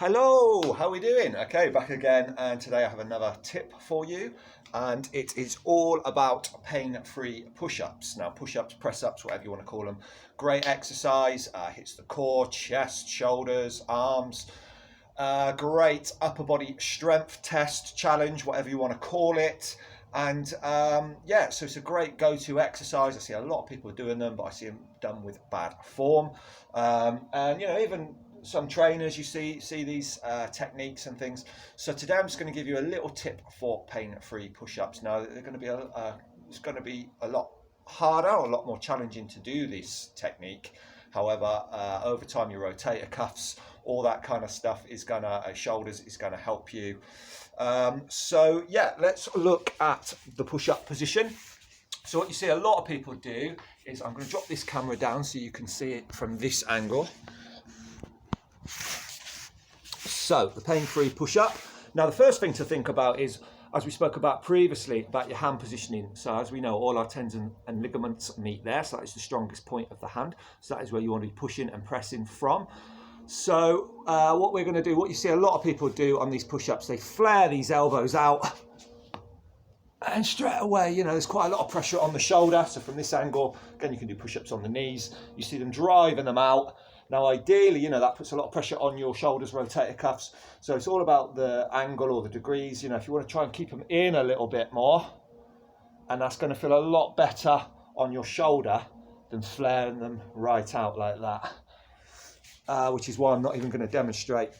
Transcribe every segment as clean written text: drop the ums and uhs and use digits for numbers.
Hello, how are we doing? Okay, back again, and today I have another tip for you, and it is all about pain-free push-ups. Now, push-ups, press-ups, whatever you want to call them, great exercise, hits the core, chest, shoulders, arms, great upper body strength test, challenge, whatever you want to call it. And yeah, so it's a great go-to exercise. I see a lot of people doing them, but I see them done with bad form. And you know, even some trainers, you see these techniques and things. So today I'm just going to give you a little tip for pain-free push-ups. Now they're going to be it's going to be a lot harder, or a lot more challenging to do this technique. However, over time, your rotator cuffs, all that kind of stuff is gonna, shoulders is gonna help you. So yeah, let's look at the push-up position. So what you see a lot of people do is, I'm going to drop this camera down so you can see it from this angle. So the pain-free push-up. Now the first thing to think about is, as we spoke about previously, about your hand positioning. So as we know, all our tendons and ligaments meet there. So that is the strongest point of the hand. So that is where you want to be pushing and pressing from. So what we're going to do, what you see a lot of people do on these push-ups, they flare these elbows out. And straight away, you know, there's quite a lot of pressure on the shoulder. So from this angle, again, you can do push-ups on the knees. You see them driving them out. Now, ideally, you know, that puts a lot of pressure on your shoulders, rotator cuffs. So it's all about the angle or the degrees. You know, if you want to try and keep them in a little bit more, and that's going to feel a lot better on your shoulder than flaring them right out like that. Which is why I'm not even going to demonstrate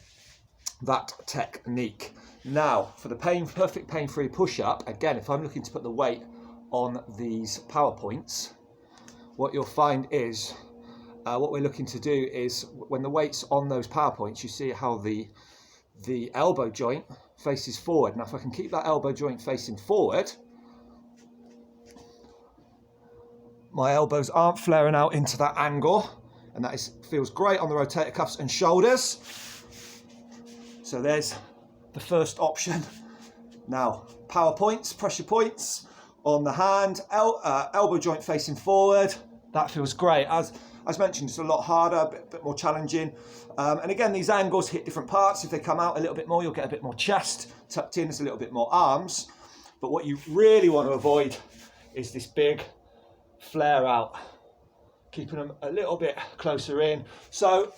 that technique. Now, for the perfect pain-free push-up, again, if I'm looking to put the weight on these PowerPoints, what you'll find is, what we're looking to do is, when the weight's on those PowerPoints, you see how the elbow joint faces forward. Now, if I can keep that elbow joint facing forward, my elbows aren't flaring out into that angle, and that feels great on the rotator cuffs and shoulders. So there's the first option. Now, PowerPoints, pressure points on the hand, elbow joint facing forward. That feels great. As mentioned, it's a lot harder, a bit more challenging. And again, these angles hit different parts. If they come out a little bit more, you'll get a bit more chest. Tucked in is a little bit more arms. But what you really want to avoid is this big flare out, keeping them a little bit closer in. So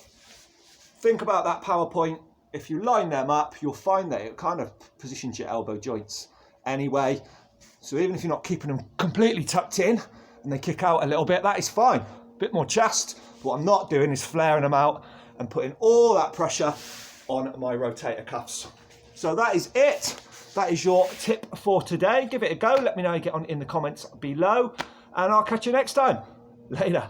think about that PowerPoint. If you line them up, you'll find that it kind of positions your elbow joints anyway. So even if you're not keeping them completely tucked in and they kick out a little bit, that is fine. A bit more chest. What I'm not doing is flaring them out and putting all that pressure on my rotator cuffs. So that is it. That is your tip for today. Give it a go. Let me know how you get on in the comments below, and I'll catch you next time. Later.